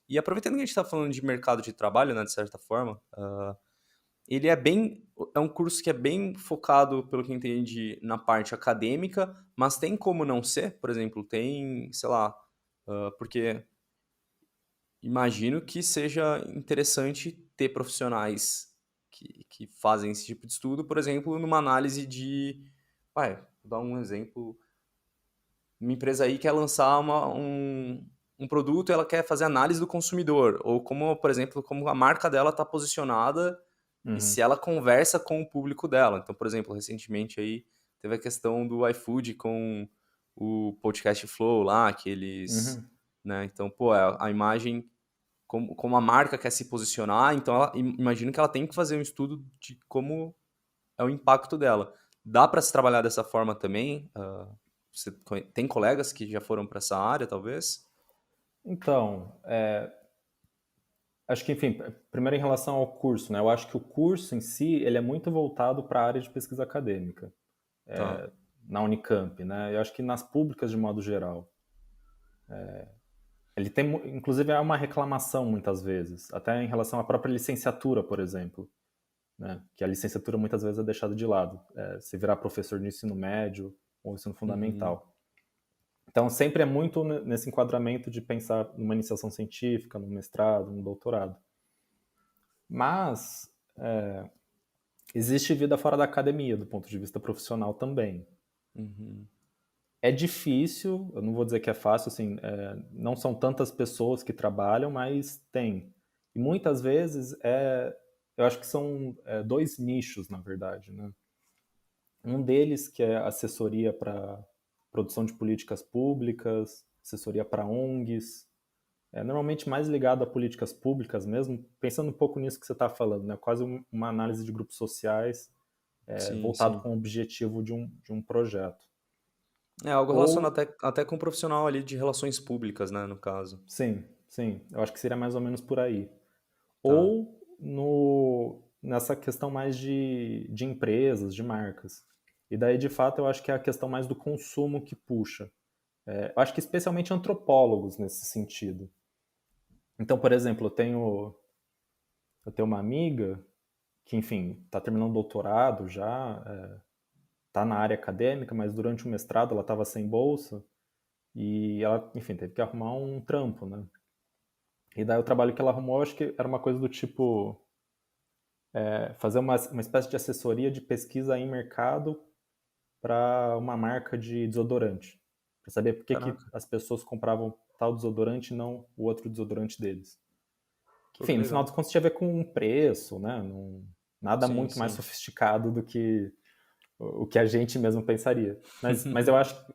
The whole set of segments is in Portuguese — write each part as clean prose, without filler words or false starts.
E aproveitando que a gente está falando de mercado de trabalho, né, de certa forma, ele é um curso que é bem focado, pelo que eu entendi, na parte acadêmica, mas tem como não ser? Por exemplo, tem, sei lá, porque imagino que seja interessante ter profissionais que fazem esse tipo de estudo, por exemplo, numa análise de. Vou dar um exemplo. Uma empresa aí quer lançar um produto e ela quer fazer análise do consumidor, ou como, por exemplo, como a marca dela está posicionada e Uhum, se ela conversa com o público dela. Então, por exemplo, recentemente aí teve a questão do iFood com o Podcast Flow lá, que eles, uhum. né? Então, pô, a imagem, como a marca quer se posicionar, então imagino que ela tem que fazer um estudo de como é o impacto dela. Dá para se trabalhar dessa forma também? Você tem colegas que já foram para essa área, talvez? Então, acho que, enfim, primeiro em relação ao curso, né? Eu acho que o curso em si, ele é muito voltado para a área de pesquisa acadêmica, Tá. na Unicamp, né? Eu acho que nas públicas, de modo geral. Ele tem, inclusive, é uma reclamação muitas vezes, até em relação à própria licenciatura, por exemplo, né? Que a licenciatura muitas vezes é deixada de lado. Se virar professor de ensino médio ou ensino Uhum. fundamental. Então, sempre é muito nesse enquadramento de pensar numa iniciação científica, num mestrado, num doutorado. Mas existe vida fora da academia, do ponto de vista profissional também. Uhum. É difícil, eu não vou dizer que é fácil, assim, não são tantas pessoas que trabalham, mas tem. E muitas vezes eu acho que são dois nichos, na verdade, né? Um deles que é assessoria para produção de políticas públicas, assessoria para ONGs, normalmente mais ligado a políticas públicas mesmo, pensando um pouco nisso que você está falando, né? Quase uma análise de grupos sociais Sim, voltado sim. com o objetivo de um projeto. É algo relacionado Ou, até com o profissional ali de relações públicas, né, no caso. sim, sim, eu acho que seria mais ou menos por aí. Tá. Ou nessa questão mais de empresas, de marcas. E daí, de fato, eu acho que é a questão mais do consumo que puxa. Eu acho que especialmente antropólogos nesse sentido. Então, por exemplo, eu tenho uma amiga que, enfim, está terminando doutorado já, está na área acadêmica, mas durante o mestrado ela estava sem bolsa e ela, enfim, teve que arrumar um trampo, né? E daí o trabalho que ela arrumou, acho que era uma coisa do tipo fazer uma espécie de assessoria de pesquisa em mercado para uma marca de desodorante, para saber por que, que Caraca, as pessoas compravam tal desodorante e não o outro desodorante deles. pô, que Enfim, no final legal. dos contos tinha a ver com um preço, né? Nada Sim, muito mais sim. sofisticado do que o que a gente mesmo pensaria.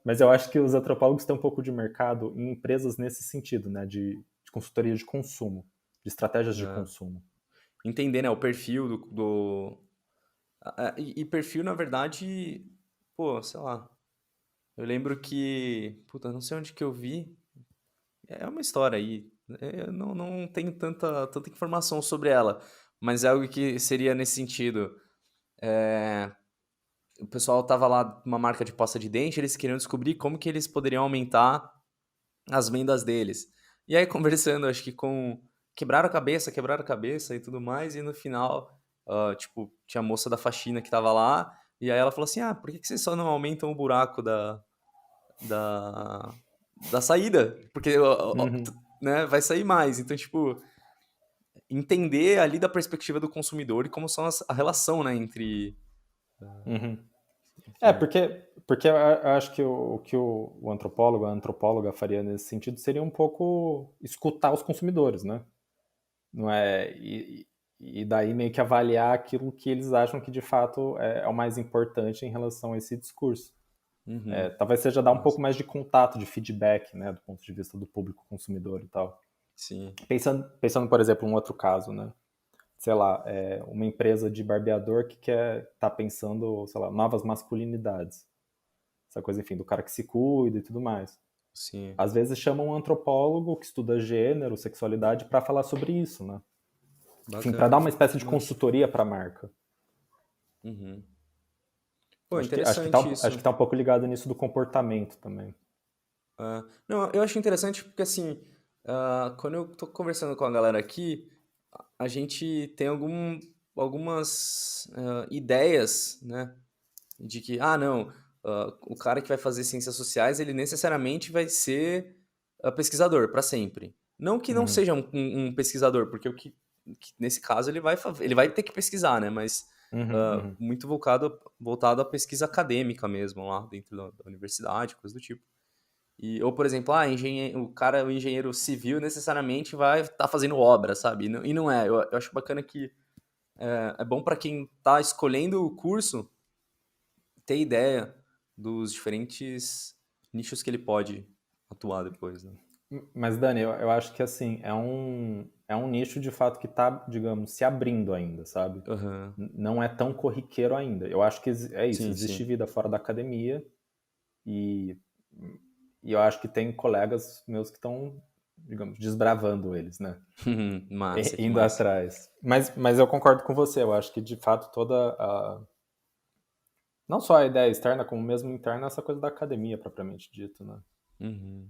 Mas eu acho que os antropólogos têm um pouco de mercado em empresas nesse sentido, né? De consultoria de consumo, de estratégias de É. consumo. Entender, né, o perfil e perfil, na verdade, pô, sei lá. Eu lembro que, puta, não sei onde que eu vi. É uma história aí. Eu não tenho tanta informação sobre ela, mas é algo que seria nesse sentido. É, o pessoal tava lá uma marca de pasta de dente, eles queriam descobrir como que eles poderiam aumentar as vendas deles. E aí conversando, acho que com quebraram a cabeça e tudo mais, e no final, tipo, tinha a moça da faxina que tava lá, e aí ela falou assim: "Ah, por que que vocês só não aumentam o buraco da da saída? Porque, Uhum, né, vai sair mais". Então, tipo, entender ali da perspectiva do consumidor e como são a relação, né, entre, uhum. enfim. Porque eu acho que o que o antropólogo, a antropóloga faria nesse sentido seria um pouco escutar os consumidores, né? Não é? E daí meio que avaliar aquilo que eles acham que de fato é o mais importante em relação a esse discurso. Uhum. Talvez seja dar um Nossa. pouco mais de contato, de feedback, né, do ponto de vista do público consumidor e tal. Sim. Pensando por exemplo, um outro caso, né? Sei lá, uma empresa de barbeador que tá pensando, sei lá, novas masculinidades. Essa coisa, enfim, do cara que se cuida e tudo mais. Sim. Às vezes chamam um antropólogo que estuda gênero, sexualidade, para falar sobre isso, né? Enfim, para Bacana. dar uma espécie de Nossa. consultoria para a marca. Uhum. Pô, Tá interessante acho isso. que tá um pouco ligado nisso do comportamento também. Não, eu acho interessante porque, assim, Quando eu tô conversando com a galera aqui, a gente tem algumas ideias, né? De que, não, o cara que vai fazer ciências sociais, ele necessariamente vai ser pesquisador para sempre. Não que não Uhum, seja um pesquisador, porque que nesse caso ele vai ter que pesquisar, né? Mas uhum, uhum. muito voltado à pesquisa acadêmica mesmo, lá dentro da universidade, coisa do tipo. Ou, por exemplo, o engenheiro civil necessariamente vai estar fazendo obra, sabe? E não é. Eu acho bacana que é bom para quem está escolhendo o curso ter ideia dos diferentes nichos que ele pode atuar depois, né? Mas, Dani, eu acho que assim, é um nicho de fato que está, digamos, se abrindo ainda, sabe? Aham. Não é tão corriqueiro ainda. Eu acho que é isso, Sim, existe sim. vida fora da academia e, e eu acho que tem colegas meus que estão, digamos, desbravando eles, né? Massa, que Indo massa. atrás. Mas eu concordo com você, eu acho que de fato não só a ideia externa, como mesmo interna, essa coisa da academia propriamente dito, né? Uhum.